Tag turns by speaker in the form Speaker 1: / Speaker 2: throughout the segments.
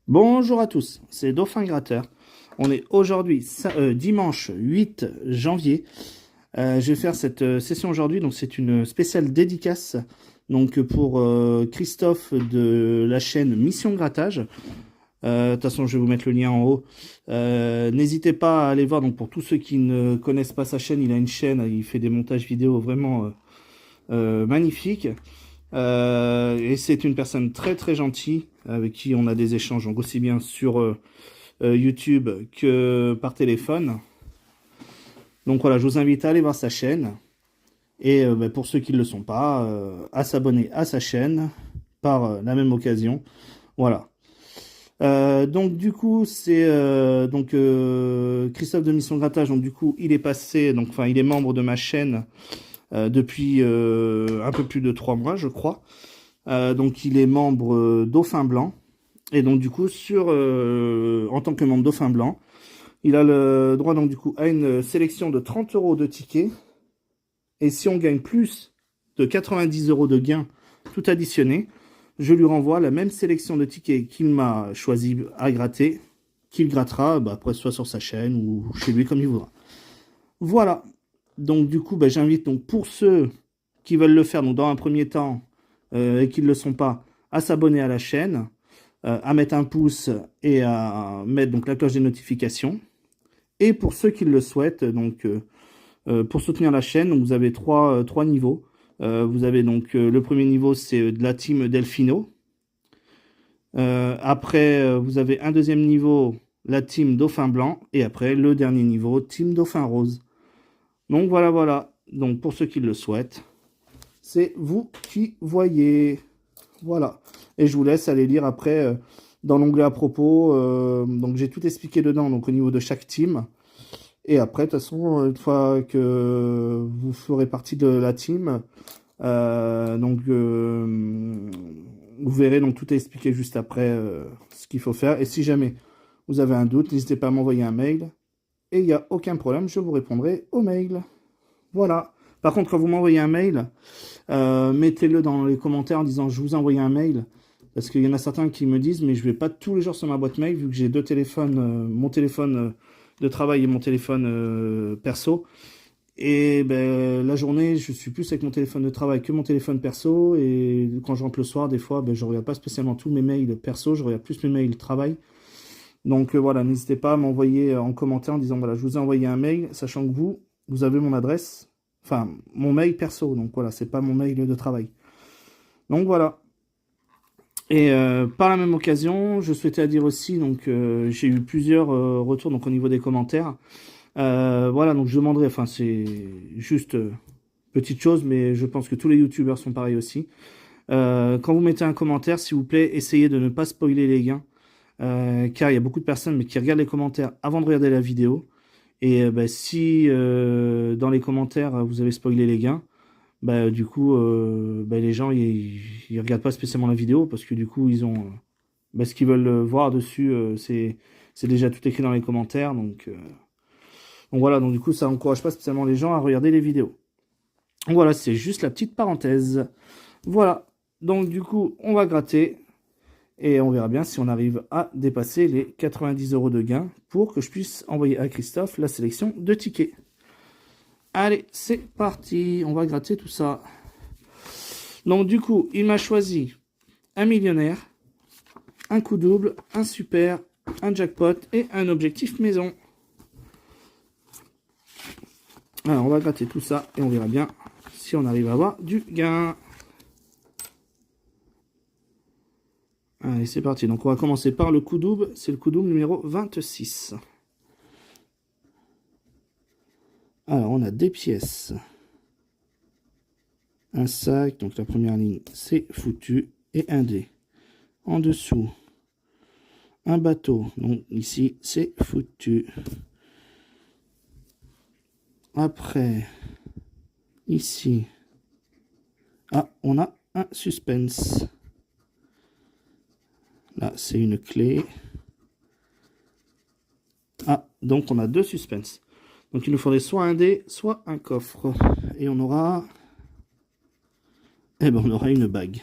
Speaker 1: Bonjour à tous, c'est Dauphin Gratteur. On est aujourd'hui dimanche 8 janvier. Je vais faire cette session aujourd'hui, donc c'est une spéciale dédicace donc pour Christophe de la chaîne Mission Grattage. De toute façon, je vais vous mettre le lien en haut. N'hésitez pas à aller voir. Donc pour tous ceux qui ne connaissent pas sa chaîne, il a une chaîne, il fait des montages vidéo vraiment magnifiques. Et c'est une personne très très gentille avec qui on a des échanges donc aussi bien sur YouTube que par téléphone. Donc voilà, je vous invite à aller voir sa chaîne et pour ceux qui ne le sont pas, à s'abonner à sa chaîne par la même occasion. Voilà. Donc du coup c'est Christophe de Mission Grattage. Donc du coup il est passé, donc enfin il est membre de ma chaîne depuis un peu plus de 3 mois je crois. Donc il est membre Dauphin Blanc. Et donc du coup, en tant que membre Dauphin Blanc, il a le droit donc du coup à une sélection de 30 € de tickets. Et si on gagne plus de 90 € de gains, tout additionné, je lui renvoie la même sélection de tickets qu'il m'a choisi à gratter, qu'il grattera après soit sur sa chaîne ou chez lui comme il voudra. Voilà. Donc du coup, j'invite donc pour ceux qui veulent le faire donc dans un premier temps et qui ne le sont pas, à s'abonner à la chaîne, à mettre un pouce et à mettre donc la cloche des notifications. Et pour ceux qui le souhaitent, donc pour soutenir la chaîne, donc, vous avez trois niveaux. Vous avez donc le premier niveau, c'est de la team Delfino. Après, vous avez un deuxième niveau, la team Dauphin Blanc. Et après, le dernier niveau, team Dauphin Rose. Donc voilà. Donc pour ceux qui le souhaitent, c'est vous qui voyez. Voilà. Et je vous laisse aller lire après dans l'onglet à propos. Donc j'ai tout expliqué dedans, donc au niveau de chaque team. Et après, de toute façon, une fois que vous ferez partie de la team, vous verrez, donc tout est expliqué juste après ce qu'il faut faire. Et si jamais vous avez un doute, n'hésitez pas à m'envoyer un mail. Et il n'y a aucun problème, je vous répondrai au mail. Voilà. Par contre, quand vous m'envoyez un mail, mettez-le dans les commentaires en disant je vous ai envoyé un mail. Parce qu'il y en a certains qui me disent mais je vais pas tous les jours sur ma boîte mail vu que j'ai deux téléphones, mon téléphone de travail et mon téléphone perso. Et la journée, je suis plus avec mon téléphone de travail que mon téléphone perso. Et quand je rentre le soir, des fois, je ne regarde pas spécialement tous mes mails perso, je regarde plus mes mails travail. Donc voilà, n'hésitez pas à m'envoyer en commentaire en disant voilà, je vous ai envoyé un mail, sachant que vous avez mon adresse, enfin mon mail perso. Donc voilà, c'est pas mon mail de travail. Donc voilà. Et par la même occasion, je souhaitais dire aussi, donc j'ai eu plusieurs retours donc au niveau des commentaires. Voilà, donc je demanderai, enfin c'est juste petite chose, mais je pense que tous les youtubeurs sont pareils aussi. Quand vous mettez un commentaire, s'il vous plaît, essayez de ne pas spoiler les gains, car il y a beaucoup de personnes qui regardent les commentaires avant de regarder la vidéo. Et si dans les commentaires vous avez spoilé les gains, du coup les gens ils regardent pas spécialement la vidéo parce que du coup ils ont ce qu'ils veulent voir dessus, c'est déjà tout écrit dans les commentaires, donc voilà, donc du coup ça encourage pas spécialement les gens à regarder les vidéos. Donc voilà, c'est juste la petite parenthèse. Voilà, donc du coup on va gratter et on verra bien si on arrive à dépasser les 90 € de gain pour que je puisse envoyer à Christophe la sélection de tickets. Allez, c'est parti, on va gratter tout ça. Donc du coup, il m'a choisi un millionnaire, un coup double, un super, un jackpot et un objectif maison. Alors on va gratter tout ça et on verra bien si on arrive à avoir du gain. Allez, c'est parti. Donc on va commencer par le coup double, c'est le coup double numéro 26. Alors on a des pièces. Un sac, donc la première ligne c'est foutu, et un dé. En dessous, un bateau, donc ici c'est foutu. Après, ici, on a un suspense. Là c'est une clé. Donc on a deux suspens. Donc il nous faudrait soit un dé, soit un coffre. Et on aura... on aura une bague.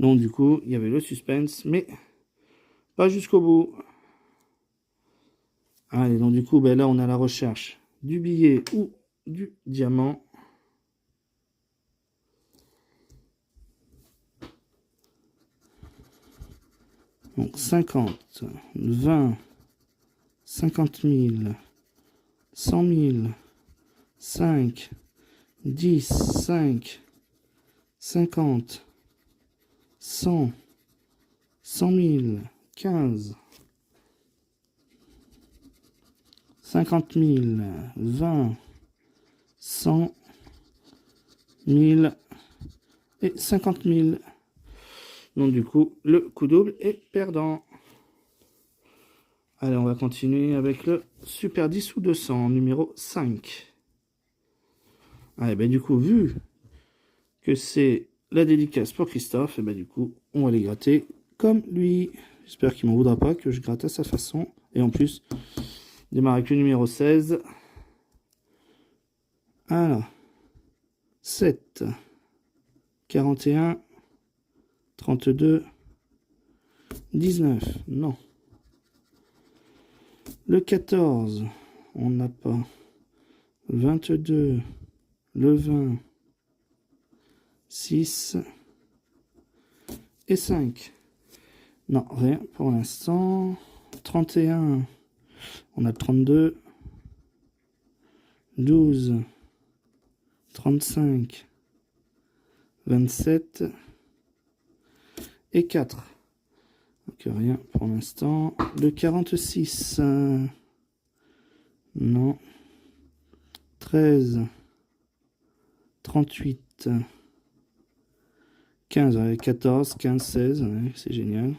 Speaker 1: Donc du coup, il y avait le suspense, mais Pas jusqu'au bout. Allez, donc du coup, ben là, on a la recherche du billet ou du diamant. Donc 50, 20, 50 000, 100 000, 5, 10, 5, 50, 100, 100 000, 15, 50 000, 20, 100 000 et 50 000. Donc du coup, le coup double est perdant. Allez, on va continuer avec le Super 10 ou 200, numéro 5. Allez, ben du coup, vu que c'est la dédicace pour Christophe, et ben du coup, on va les gratter comme lui. J'espère qu'il m'en voudra pas que je gratte à sa façon. Et en plus, démarre avec le numéro 16. Alors, 7, 41, 32, 19, non. Le 14, on n'a pas. 22, le 20, 6 et 5. Non, rien pour l'instant. 31, on a 32, 12, 35, 27 et 4. Donc rien pour l'instant. Le 46, non. 13, 38, 15, 14, 15, 16, ouais, c'est génial.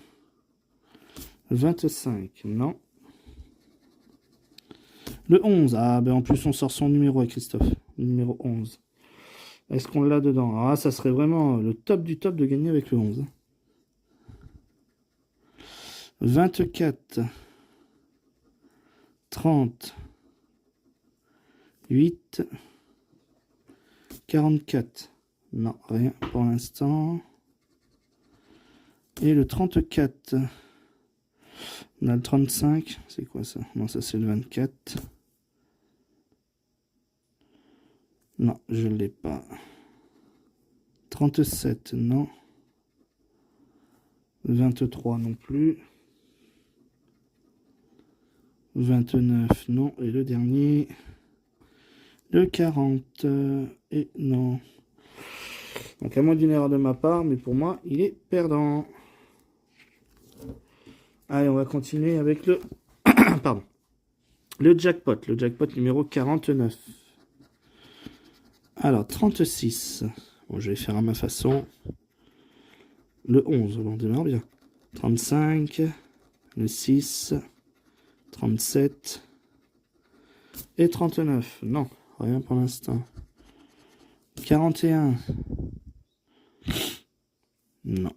Speaker 1: 25, non. Le 11, ah ben en plus on sort son numéro à Christophe, le numéro 11. Est-ce qu'on l'a dedans? Ah, ça serait vraiment le top du top de gagner avec le 11. 24, 30, 8, 44. Non, rien pour l'instant. Et le 34. On a le 35. C'est quoi ça? Non, ça c'est le 24. Non, je ne l'ai pas. 37, non. 23 non plus. 29, non. Et le dernier, le 40. Et non. Donc à moins d'une erreur de ma part, mais pour moi, il est perdant. Allez, on va continuer avec le... Pardon. Le jackpot numéro 49. Alors, 36. Bon, je vais faire à ma façon. Le 11, on démarre bien. 35, le 6, 37 et 39. Non, rien pour l'instant. 41. Non,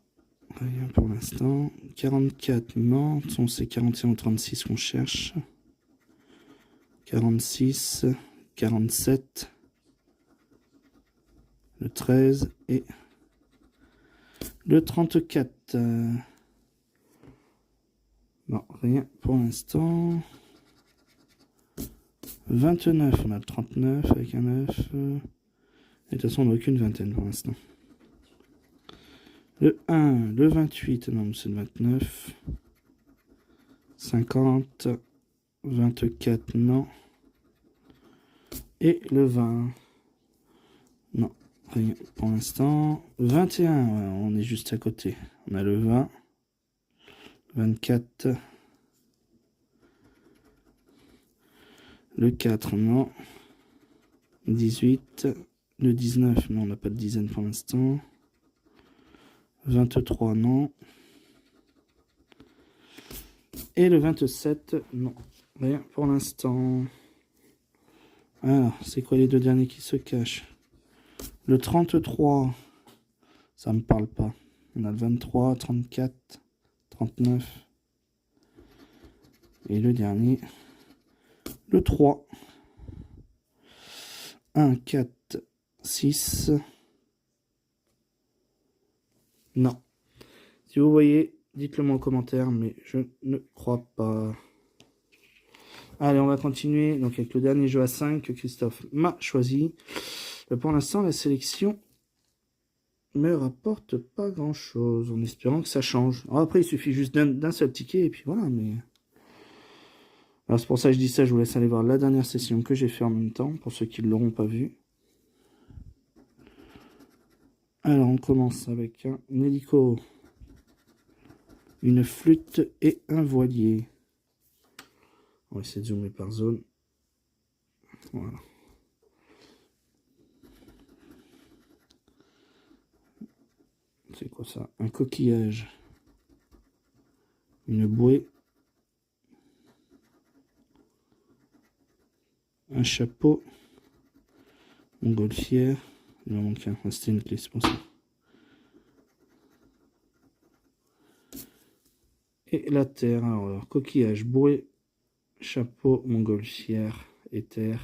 Speaker 1: rien pour l'instant. 44, non. Ce sont ces 41 ou 36 qu'on cherche. 46, 47, le 13 et le 34. Non, rien pour l'instant. 29, on a le 39 avec un 9. Et de toute façon, on n'a aucune vingtaine pour l'instant. Le 1, le 28, non, c'est le 29. 50, 24, non. Et le 20. Non, rien pour l'instant. 21, ouais, on est juste à côté. On a le 20. 24. Le 4, non. 18. Le 19, non, on n'a pas de dizaine pour l'instant. 23, non. Et le 27, non. Rien pour l'instant. Alors, c'est quoi les deux derniers qui se cachent? Le 33, ça me parle pas. On a le 23, 34, 39. Et le dernier, le 3. 1, 4, 6. Non. Si vous voyez, Dites-le moi en commentaire, mais je ne crois pas. Allez, on va continuer donc avec le dernier jeu à 5 que Christophe m'a choisi. Pour l'instant, la sélection me rapporte pas grand-chose, en espérant que ça change. Alors après, il suffit juste d'un seul ticket, et puis voilà, mais... Alors c'est pour ça que je dis ça, je vous laisse aller voir la dernière session que j'ai fait en même temps, pour ceux qui ne l'auront pas vu. Alors, on commence avec un hélico, une flûte et un voilier. On va essayer de zoomer par zone. Voilà. C'est quoi ça? Un coquillage. Une bouée. Un chapeau. Une montgolfière. Il m'en manque un. C'était une clé, c'est pour ça. Et la terre. Alors, coquillage, bouée, chapeau, montgolfière, éther.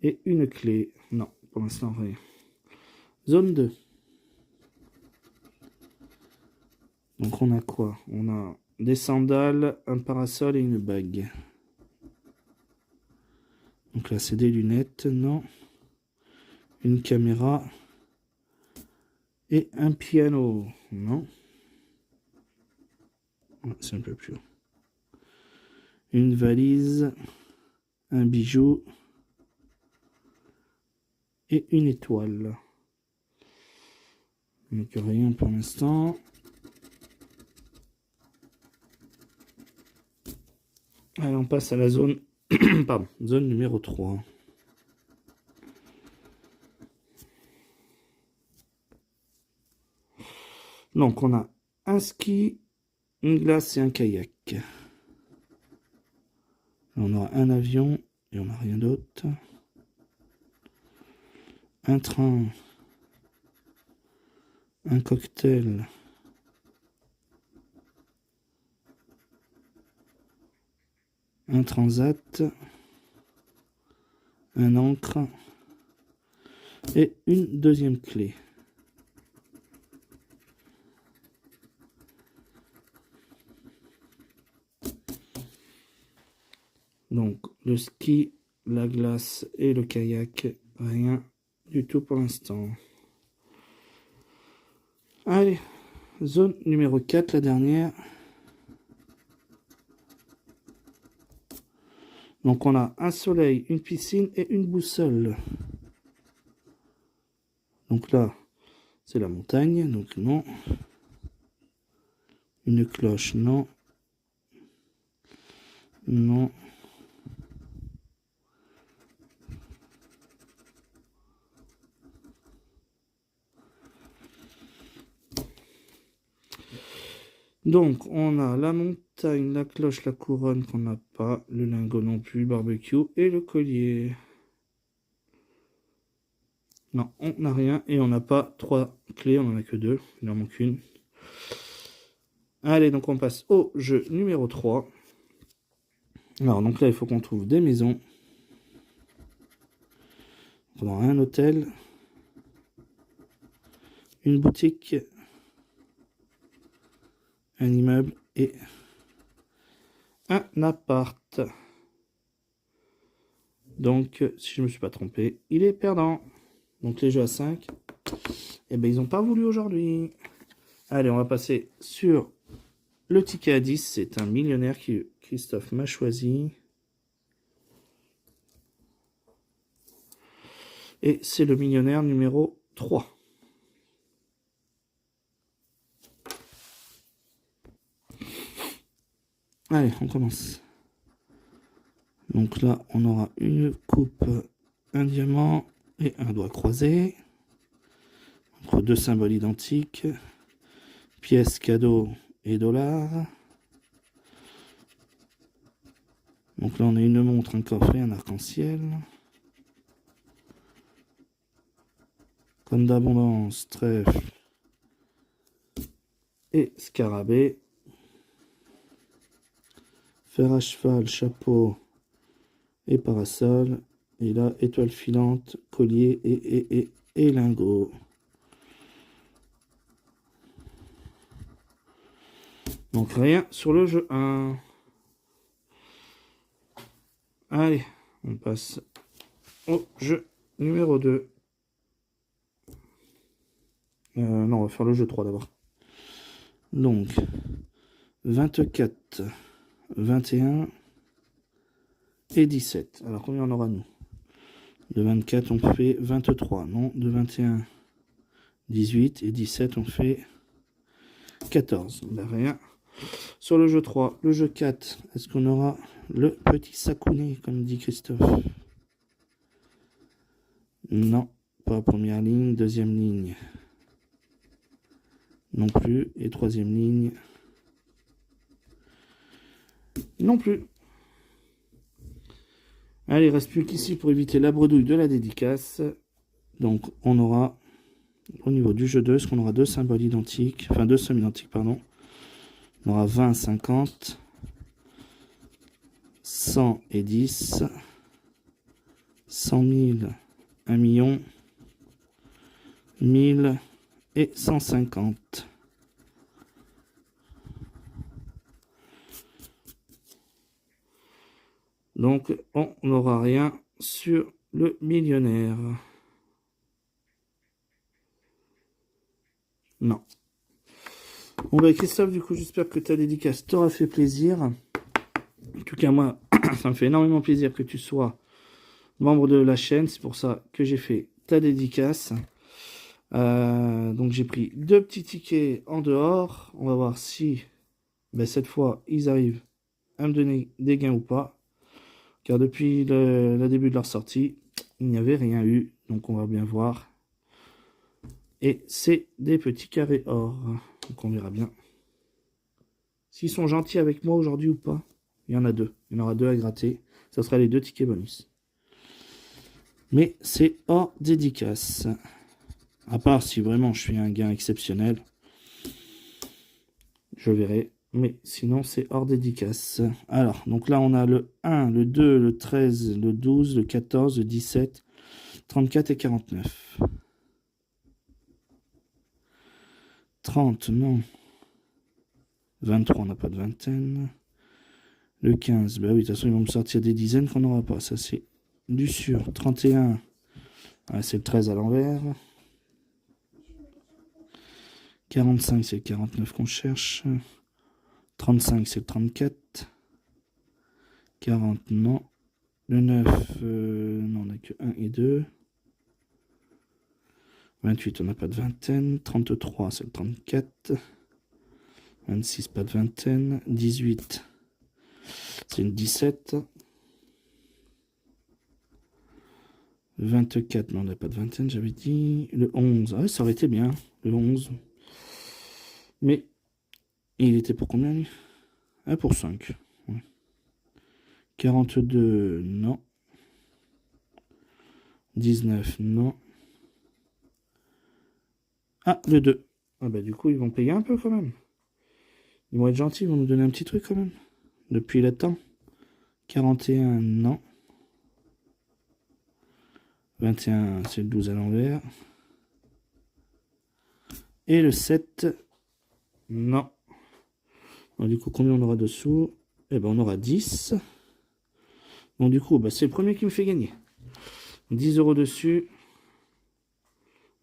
Speaker 1: Et une clé. Non, pour l'instant, rien. Zone 2. Donc on a quoi? On a des sandales, un parasol et une bague. Donc là c'est des lunettes, non. Une caméra. Et un piano, non. C'est un peu plus haut. Une valise, un bijou et une étoile. Donc rien pour l'instant. Allez, on passe à la zone, pardon, zone numéro 3. Donc on a un ski, une glace et un kayak. On aura un avion et on n'a rien d'autre. Un train, un cocktail, un transat, un encre et une deuxième clé. Donc le ski, la glace et le kayak, rien du tout pour l'instant. Allez, zone numéro 4, la dernière. Donc on a un soleil, une piscine et une boussole. Donc là, c'est la montagne, donc non. Une cloche, non. Non. Donc, on a la montagne, la cloche, la couronne qu'on n'a pas, le lingot non plus, le barbecue et le collier. Non, on n'a rien et on n'a pas 3 clés, on en a que 2, il en manque une. Allez, donc on passe au jeu numéro 3. Alors, donc là, il faut qu'on trouve des maisons. On aura un hôtel, une boutique, un immeuble et un appart. Donc, si je ne me suis pas trompé, il est perdant. Donc les jeux à 5, eh ben, ils n'ont pas voulu aujourd'hui. Allez, on va passer sur le ticket à 10. C'est un millionnaire que Christophe m'a choisi. Et c'est le millionnaire numéro 3. Allez, on commence. Donc là, on aura une coupe, un diamant et un doigt croisé. Entre deux symboles identiques. Pièces, cadeaux et dollars. Donc là, on a une montre, un coffret, un arc-en-ciel. Comme d'abondance, trèfle et scarabée. Fer à cheval, chapeau et parasol. Et là, étoile filante, collier et lingot. Donc rien sur le jeu 1. Allez, on passe au jeu numéro 2. Non, on va faire le jeu 3 d'abord. Donc, 24, 21 et 17. Alors, combien on aura, nous? De 24, on fait 23. Non, de 21, 18. Et 17, on fait 14. Ben, rien. Sur le jeu 3, le jeu 4, est-ce qu'on aura le petit sakouné, comme dit Christophe? Non, pas première ligne, deuxième ligne. Non plus. Et troisième ligne. Non plus. Allez, il ne reste plus qu'ici pour éviter la bredouille de la dédicace. Donc, on aura, au niveau du jeu 2, est-ce qu'on aura deux symboles identiques? Enfin, deux sommes identiques, pardon. On aura 20, 50, 100 et 10, 100 000, 1 million, 1000 et 150. Donc, on n'aura rien sur le millionnaire. Non. Bon, bah, Christophe, du coup, j'espère que ta dédicace t'aura fait plaisir. En tout cas, moi, ça me fait énormément plaisir que tu sois membre de la chaîne. C'est pour ça que j'ai fait ta dédicace. Donc, j'ai pris 2 petits tickets en dehors. On va voir si, cette fois, ils arrivent à me donner des gains ou pas. Car depuis le début de leur sortie, il n'y avait rien eu. Donc on va bien voir. Et c'est des petits carrés or. Donc on verra bien. S'ils sont gentils avec moi aujourd'hui ou pas. Il y en a 2. Il y en aura 2 à gratter. Ça sera les 2 tickets bonus. Mais c'est hors dédicace. À part si vraiment je fais un gain exceptionnel. Je verrai. Mais sinon, c'est hors dédicace. Alors, donc là, on a le 1, le 2, le 13, le 12, le 14, le 17, 34 et 49. 30, non. 23, on n'a pas de vingtaine. Le 15, bah oui, de toute façon, ils vont me sortir des dizaines qu'on n'aura pas. Ça, c'est du sûr. 31, c'est le 13 à l'envers. 45, c'est le 49 qu'on cherche. 35, c'est le 34. 40, non. Le 9, non, on n'a que 1 et 2. 28, on n'a pas de vingtaine. 33, c'est le 34. 26, pas de vingtaine. 18, c'est le 17. 24, mais on n'a pas de vingtaine, j'avais dit. Le 11, ah, ça aurait été bien, le 11. Mais, il était pour combien, lui? Ah, pour 5. Ouais. 42, non. 19, non. Ah, le 2. Ah bah du coup, ils vont payer un peu quand même. Ils vont être gentils, ils vont nous donner un petit truc quand même. Depuis le temps. 41, non. 21, c'est le 12 à l'envers. Et le 7, non. Donc, du coup, combien on aura dessous? Eh ben, on aura 10. Donc, du coup, c'est le premier qui me fait gagner. 10 € dessus.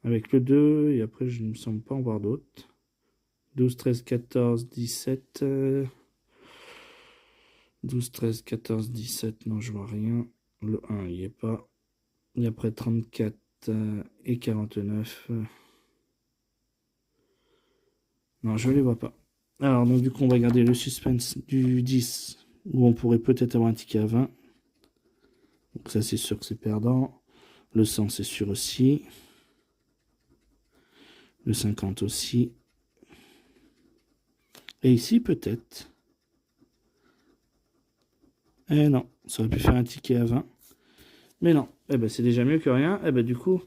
Speaker 1: Avec le 2. Et après, je ne me semble pas en voir d'autres. 12, 13, 14, 17. 12, 13, 14, 17. Non, je vois rien. Le 1, il n'y est pas. Et après, 34 et 49. Non, je ne les vois pas. Alors, donc, du coup, on va garder le suspense du 10, où on pourrait peut-être avoir un ticket à 20. Donc, ça, c'est sûr que c'est perdant. Le 100, c'est sûr aussi. Le 50 aussi. Et ici, peut-être. Eh non, ça aurait pu faire un ticket à 20. Mais non, eh ben, c'est déjà mieux que rien. Eh ben, du coup,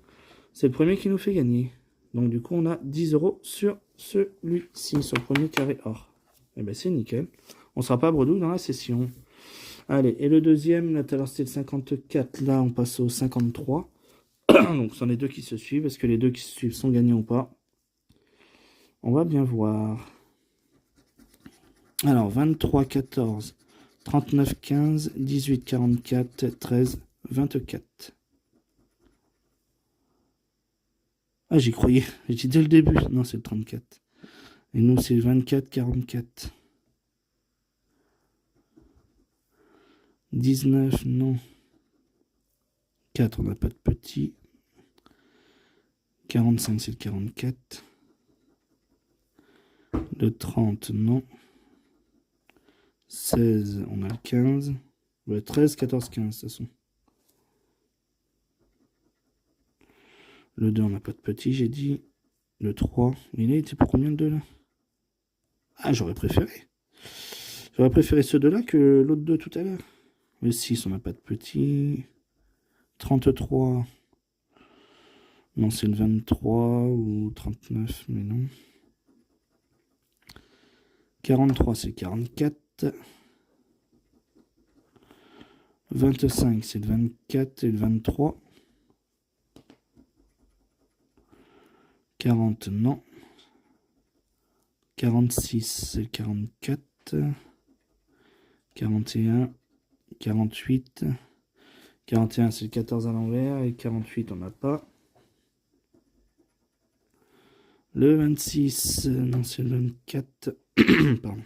Speaker 1: c'est le premier qui nous fait gagner. Donc, du coup, on a 10 € sur celui-ci, sur le premier carré or. Eh ben, c'est nickel. On ne sera pas bredouille dans la session. Allez, et le deuxième, là, tout à l'heure, c'était le 54. Là, on passe au 53. Donc, c'en est 2 qui se suivent. Est-ce que les 2 qui se suivent sont gagnants ou pas? On va bien voir. Alors, 23, 14, 39, 15, 18, 44, 13, 24. Ah, j'y croyais. J'ai dit dès le début. Non, c'est le 34. Et nous, c'est 24, 44. 19, non. 4, on n'a pas de petit. 45, c'est le 44. Le 30, non. 16, on a le 15. Le 13, 14, 15, de toute façon. Le 2, on n'a pas de petit, j'ai dit. Le 3, il était pour combien le 2 là? Ah, j'aurais préféré. J'aurais préféré ce 2 là que l'autre 2 tout à l'heure. Le 6, on n'a pas de petit. 33. Non, c'est le 23 ou 39, mais non. 43, c'est 44. 25, c'est le 24 et le 23. 40, non. 46, c'est le 44. 41, 48. 41, c'est le 14 à l'envers. Et 48, on n'a pas. Le 26, non, c'est le 24. Pardon.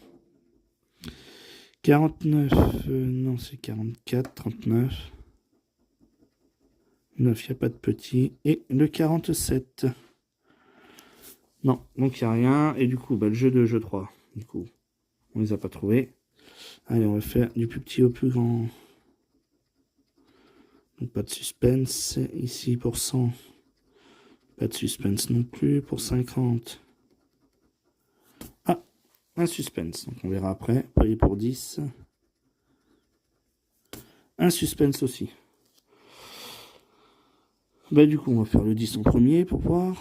Speaker 1: 49, non, c'est 44. 39. 9, il n'y a pas de petit. Et le 47. Non, donc il n'y a rien. Et du coup, bah, le jeu 2, jeu 3. Du coup, on les a pas trouvés. Allez, on va faire du plus petit au plus grand. Donc pas de suspense. Ici pour 100. Pas de suspense non plus. Pour 50. Ah, un suspense. Donc on verra après. Payé pour 10. Un suspense aussi. Bah du coup, on va faire le 10 en premier pour voir.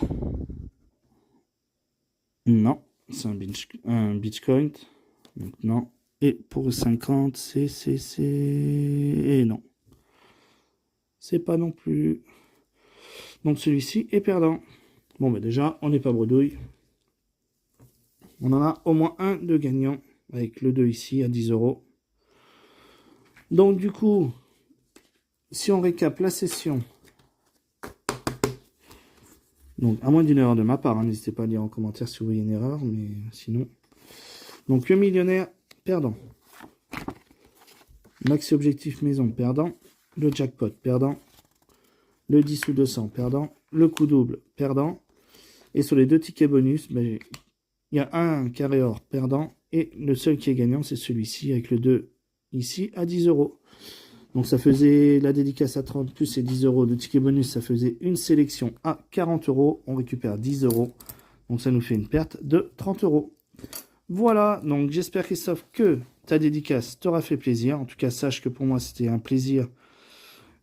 Speaker 1: Non, c'est un Bitcoin. Donc non. Et pour 50, et non. C'est pas non plus. Donc celui-ci est perdant. Bon, bah déjà, on n'est pas bredouille. On en a au moins un de gagnant avec le 2 ici à 10 €. Donc du coup, si on récap la session, donc à moins d'une erreur de ma part, hein, n'hésitez pas à dire en commentaire si vous voyez une erreur, mais sinon. Donc le millionnaire, perdant. Maxi objectif maison, perdant. Le jackpot, perdant. Le 10 ou 200, perdant. Le coup double, perdant. Et sur les deux tickets bonus, ben, il y a un carré or perdant. Et le seul qui est gagnant, c'est celui-ci avec le 2 ici à 10 €. Donc ça faisait la dédicace à 30 plus et 10 €. Le ticket bonus, ça faisait une sélection à 40 €. On récupère 10 €. Donc ça nous fait une perte de 30 €. Voilà, donc j'espère Christophe que ta dédicace t'aura fait plaisir. En tout cas, sache que pour moi, c'était un plaisir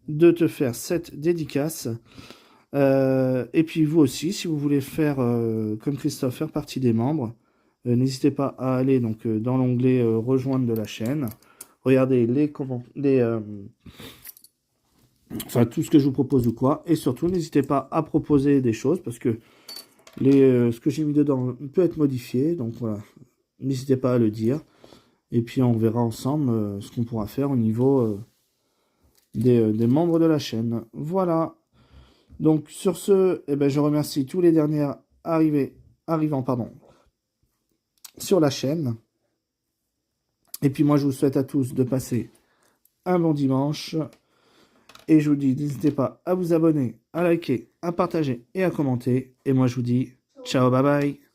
Speaker 1: de te faire cette dédicace. Et puis vous aussi, si vous voulez faire comme Christophe, faire partie des membres, n'hésitez pas à aller donc dans l'onglet rejoindre de la chaîne. Regardez enfin tout ce que je vous propose ou quoi. Et surtout, n'hésitez pas à proposer des choses parce que ce que j'ai mis dedans peut être modifié. Donc voilà, n'hésitez pas à le dire. Et puis on verra ensemble ce qu'on pourra faire au niveau des membres de la chaîne. Voilà. Donc sur ce, eh ben, je remercie tous les derniers arrivants sur la chaîne. Et puis moi je vous souhaite à tous de passer un bon dimanche. Et je vous dis, n'hésitez pas à vous abonner, à liker, à partager et à commenter. Et moi je vous dis, ciao, bye bye.